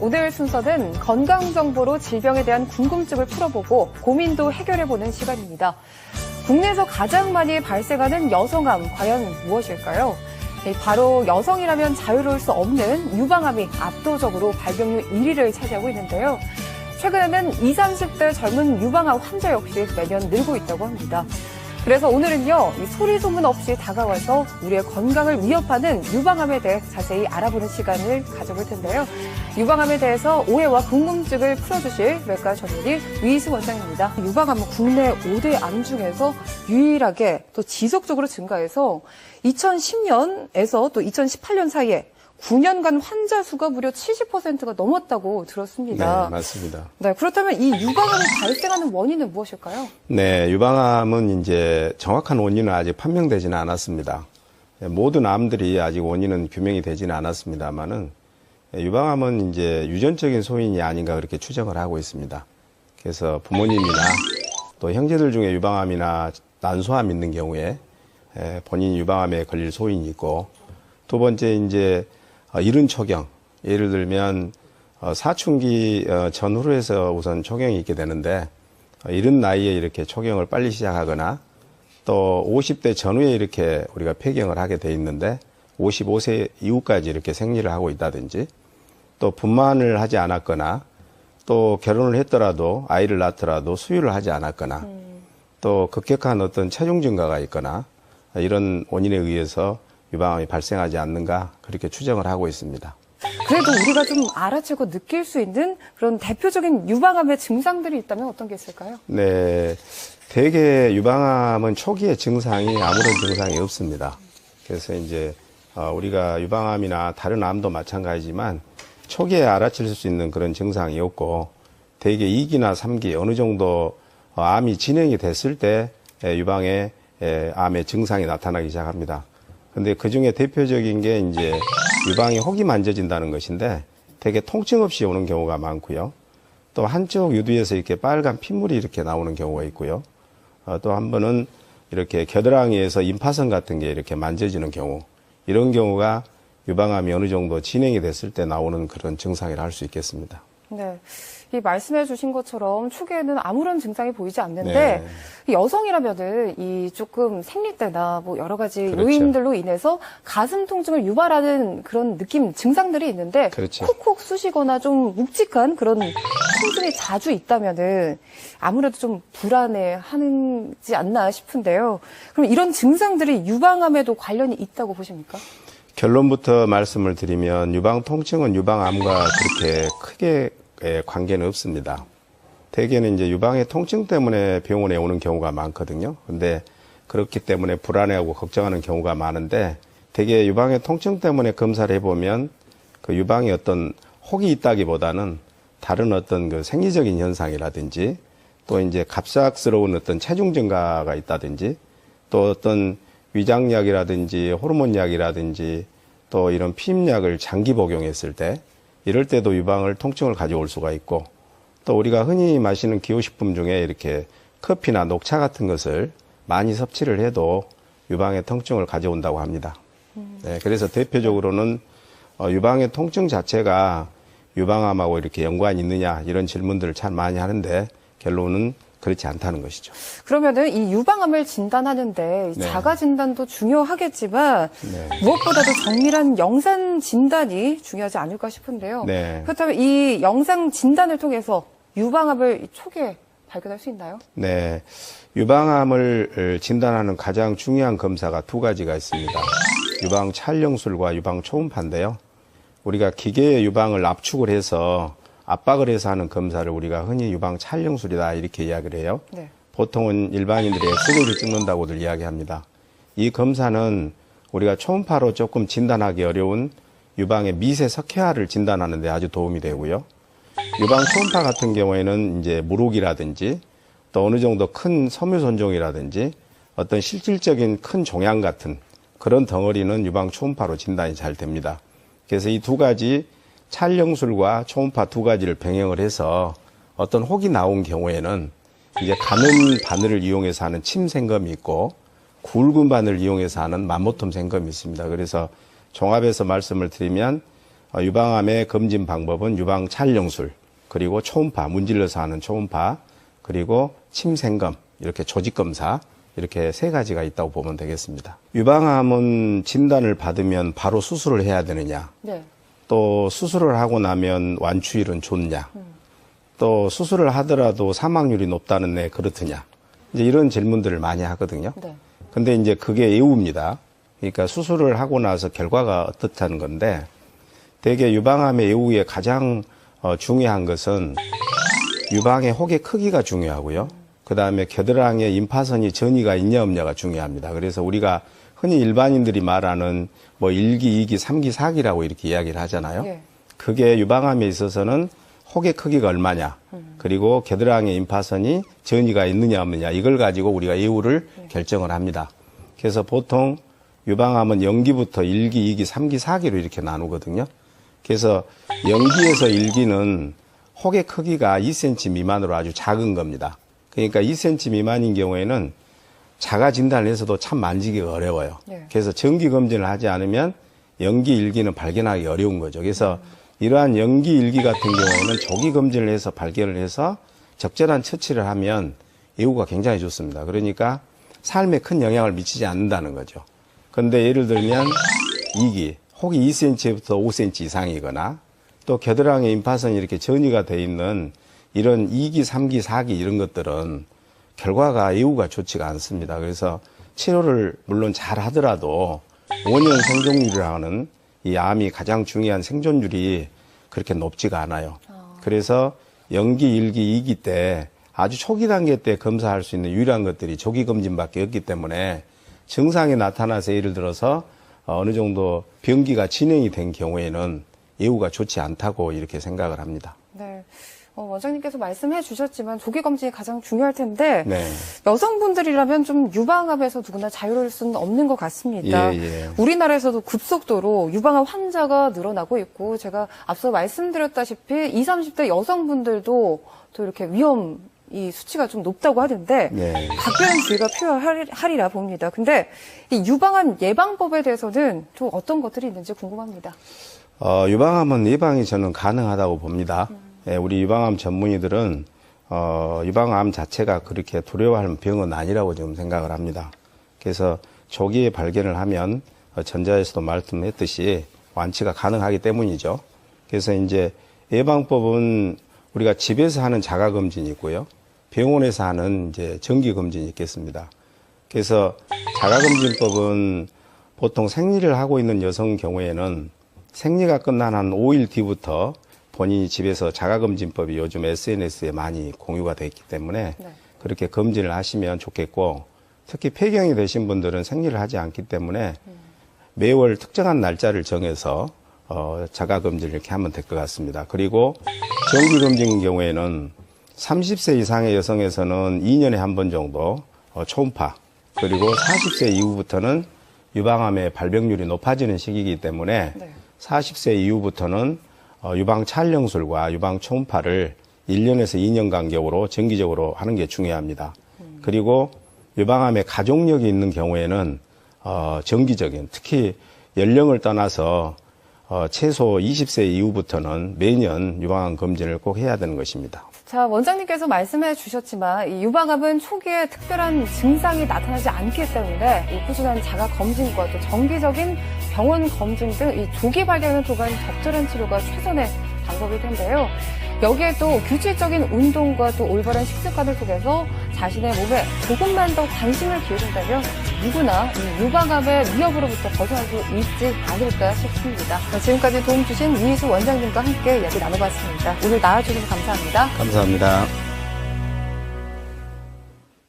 오늘 순서는 건강정보로 질병에 대한 궁금증을 풀어보고 고민도 해결해보는 시간입니다. 국내에서 가장 많이 발생하는 여성암, 과연 무엇일까요? 바로 여성이라면 자유로울 수 없는 유방암이 압도적으로 발병률 1위를 차지하고 있는데요. 최근에는 20, 30대 젊은 유방암 환자 역시 매년 늘고 있다고 합니다. 그래서 오늘은요, 이 소리 소문 없이 다가와서 우리의 건강을 위협하는 유방암에 대해 자세히 알아보는 시간을 가져볼 텐데요. 유방암에 대해서 오해와 궁금증을 풀어주실 외과 전문의 위희수 원장입니다. 유방암은 국내 5대 암 중에서 유일하게 또 지속적으로 증가해서 2010년에서 또 2018년 사이에 9년간 환자 수가 무려 70%가 넘었다고 들었습니다. 네, 맞습니다. 네, 그렇다면 이 유방암이 발생하는 원인은 무엇일까요? 네, 유방암은 이제 정확한 원인은 아직 판명되지는 않았습니다. 모든 암들이 아직 원인은 규명이 되지는 않았습니다만은 유방암은 이제 유전적인 소인이 아닌가 그렇게 추정을 하고 있습니다. 그래서 부모님이나 또 형제들 중에 유방암이나 난소암 있는 경우에 본인이 유방암에 걸릴 소인이 있고, 두 번째 이제 이른 초경, 예를 들면 사춘기 전후로 해서 우선 초경이 있게 되는데, 이른 나이에 이렇게 초경을 빨리 시작하거나 또 50대 전후에 이렇게 우리가 폐경을 하게 돼 있는데 55세 이후까지 이렇게 생리를 하고 있다든지, 또 분만을 하지 않았거나 또 결혼을 했더라도 아이를 낳더라도 수유를 하지 않았거나 또 급격한 어떤 체중 증가가 있거나 이런 원인에 의해서 유방암이 발생하지 않는가 그렇게 추정을 하고 있습니다. 그래도 우리가 좀 알아채고 느낄 수 있는 그런 대표적인 유방암의 증상들이 있다면 어떤 게 있을까요? 네, 대개 유방암은 초기에 증상이 아무런 증상이 없습니다. 그래서 이제 우리가 유방암이나 다른 암도 마찬가지지만 초기에 알아챌 수 있는 그런 증상이 없고, 대개 2기나 3기 어느 정도 암이 진행이 됐을 때 유방에 암의 증상이 나타나기 시작합니다. 근데 그 중에 대표적인 게 이제 유방에 혹이 만져진다는 것인데, 되게 통증 없이 오는 경우가 많고요. 또 한쪽 유두에서 이렇게 빨간 핏물이 이렇게 나오는 경우가 있고요. 또 한 번은 이렇게 겨드랑이에서 임파선 같은 게 이렇게 만져지는 경우, 이런 경우가 유방암이 어느 정도 진행이 됐을 때 나오는 그런 증상이라 할 수 있겠습니다. 네. 이 말씀해 주신 것처럼 초기에는 아무런 증상이 보이지 않는데, 네. 여성이라면은 이 조금 생리 때나 뭐 여러 가지 그렇죠. 요인들로 인해서 가슴 통증을 유발하는 그런 느낌, 증상들이 있는데, 그렇죠. 콕콕 쑤시거나 좀 묵직한 그런 통증이 자주 있다면은 아무래도 좀 불안해 하는지 않나 싶은데요. 그럼 이런 증상들이 유방암에도 관련이 있다고 보십니까? 결론부터 말씀을 드리면 유방 통증은 유방암과 그렇게 크게 관계는 없습니다. 대개는 이제 유방의 통증 때문에 병원에 오는 경우가 많거든요. 근데 그렇기 때문에 불안해하고 걱정하는 경우가 많은데, 대개 유방의 통증 때문에 검사를 해보면 그 유방에 어떤 혹이 있다기보다는 다른 어떤 그 생리적인 현상이라든지, 또 이제 갑작스러운 어떤 체중 증가가 있다든지, 또 어떤 위장약이라든지 호르몬약이라든지 또 이런 피임약을 장기 복용했을 때, 이럴 때도 유방을 통증을 가져올 수가 있고, 또 우리가 흔히 마시는 기호식품 중에 이렇게 커피나 녹차 같은 것을 많이 섭취를 해도 유방의 통증을 가져온다고 합니다. 네, 그래서 대표적으로는 유방의 통증 자체가 유방암하고 이렇게 연관이 있느냐 이런 질문들을 참 많이 하는데, 결론은 그렇지 않다는 것이죠. 그러면은 이 유방암을 진단하는데 네. 자가 진단도 중요하겠지만 네. 무엇보다도 정밀한 영상 진단이 중요하지 않을까 싶은데요. 네. 그렇다면 이 영상 진단을 통해서 유방암을 초기에 발견할 수 있나요? 네. 유방암을 진단하는 가장 중요한 검사가 두 가지가 있습니다. 유방 촬영술과 유방 초음파인데요. 우리가 기계의 유방을 압축을 해서 압박을 해서 하는 검사를 우리가 흔히 유방 촬영술이다 이렇게 이야기를 해요. 네. 보통은 일반인들이 엑스레이를 찍는다고들 이야기합니다. 이 검사는 우리가 초음파로 조금 진단하기 어려운 유방의 미세 석회화를 진단하는 데 아주 도움이 되고요. 유방 초음파 같은 경우에는 이제 물혹이라든지 또 어느 정도 큰 섬유손종이라든지 어떤 실질적인 큰 종양 같은 그런 덩어리는 유방 초음파로 진단이 잘 됩니다. 그래서 이 두 가지 촬영술과 초음파 두 가지를 병행을 해서 어떤 혹이 나온 경우에는 이제 가는 바늘을 이용해서 하는 침 생검이 있고 굵은 바늘을 이용해서 하는 맘모톰 생검이 있습니다. 그래서 종합해서 말씀을 드리면 유방암의 검진 방법은 유방 촬영술, 그리고 초음파, 문질러서 하는 초음파, 그리고 침생검, 이렇게 조직검사, 이렇게 세 가지가 있다고 보면 되겠습니다. 유방암은 진단을 받으면 바로 수술을 해야 되느냐, 네. 또 수술을 하고 나면 완치율은 좋냐, 또 수술을 하더라도 사망률이 높다는 데 그렇느냐, 이제 이런 질문들을 많이 하거든요. 네. 근데 이제 그게 예후입니다. 그러니까 수술을 하고 나서 결과가 어떻다는 건데, 대개 유방암의 예후에 가장 중요한 것은 유방의 혹의 크기가 중요하고요. 그 다음에 겨드랑이에 임파선이 전이가 있냐 없냐가 중요합니다. 그래서 우리가 흔히 일반인들이 말하는 뭐 1기, 2기, 3기, 4기라고 이렇게 이야기를 하잖아요. 예. 그게 유방암에 있어서는 혹의 크기가 얼마냐, 그리고 겨드랑이에 임파선이 전이가 있느냐 없느냐, 이걸 가지고 우리가 예후를 결정을 합니다. 그래서 보통 유방암은 0기부터 1기, 2기, 3기, 4기로 이렇게 나누거든요. 그래서 0기에서 1기는 혹의 크기가 2cm 미만으로 아주 작은 겁니다. 그러니까 2cm 미만인 경우에는 자가 진단을 해서도 참 만지기가 어려워요. 네. 그래서 정기 검진을 하지 않으면 0기, 1기는 발견하기 어려운 거죠. 그래서 이러한 0기, 1기 같은 경우에는 조기 검진을 해서 발견을 해서 적절한 처치를 하면 예후가 굉장히 좋습니다. 그러니까 삶에 큰 영향을 미치지 않는다는 거죠. 그런데 예를 들면 2기, 혹이 2cm부터 5cm 이상이거나 또 겨드랑이 임파선이 이렇게 전이가 돼 있는 이런 2기, 3기, 4기 이런 것들은 결과가 예후가 좋지가 않습니다. 그래서 치료를 물론 잘 하더라도 5년 생존율이라는 이 암이 가장 중요한 생존율이 그렇게 높지가 않아요. 그래서 0기, 1기, 2기 때 아주 초기 단계 때 검사할 수 있는 유일한 것들이 조기 검진밖에 없기 때문에 증상이 나타나서 예를 들어서 어느 정도 병기가 진행이 된 경우에는 예후가 좋지 않다고 이렇게 생각을 합니다. 네. 원장님께서 말씀해 주셨지만 조기 검진이 가장 중요할 텐데 네. 여성분들이라면 좀 유방암에서 누구나 자유로울 수는 없는 것 같습니다. 예. 우리나라에서도 급속도로 유방암 환자가 늘어나고 있고 제가 앞서 말씀드렸다시피 20, 30대 여성분들도 또 이렇게 위험 이 수치가 좀 높다고 하는데 네. 각별한 주의가 필요하리라 봅니다. 근데 이 유방암 예방법에 대해서는 또 어떤 것들이 있는지 궁금합니다. 유방암은 예방이 저는 가능하다고 봅니다. 예, 우리 유방암 전문의들은 유방암 자체가 그렇게 두려워할 병은 아니라고 지금 생각을 합니다. 그래서 조기에 발견을 하면 전자에서도 말씀했듯이 완치가 가능하기 때문이죠. 그래서 이제 예방법은 우리가 집에서 하는 자가검진이 있고요. 병원에서 하는 이제 정기검진이 있겠습니다. 그래서 자가검진법은 보통 생리를 하고 있는 여성 경우에는 생리가 끝난 한 5일 뒤부터 본인이 집에서 자가검진법이 요즘 SNS에 많이 공유가 되어 있기 때문에 네. 그렇게 검진을 하시면 좋겠고, 특히 폐경이 되신 분들은 생리를 하지 않기 때문에 매월 특정한 날짜를 정해서 자가검진을 이렇게 하면 될 것 같습니다. 그리고 정기검진 경우에는 30세 이상의 여성에서는 2년에 한 번 정도 초음파, 그리고 40세 이후부터는 유방암의 발병률이 높아지는 시기이기 때문에 네. 40세 이후부터는 유방 촬영술과 유방 초음파를 1년에서 2년 간격으로 정기적으로 하는 게 중요합니다. 그리고 유방암에 가족력이 있는 경우에는 정기적인, 특히 연령을 떠나서 최소 20세 이후부터는 매년 유방암 검진을 꼭 해야 되는 것입니다. 자, 원장님께서 말씀해 주셨지만 이 유방암은 초기에 특별한 증상이 나타나지 않기 때문에 이 꾸준한 자가 검진과 또 정기적인 병원 검진 등 이 조기 발견을 통한 적절한 치료가 최선의 방법일 텐데요. 여기에 또 규칙적인 운동과 또 올바른 식습관을 통해서 자신의 몸에 조금만 더 관심을 기울인다면 누구나 이 유방암의 위협으로부터 벗어날 수 있지 않을까 싶습니다. 지금까지 도움 주신 이희수 원장님과 함께 이야기 나눠봤습니다. 오늘 나와주셔서 감사합니다. 감사합니다.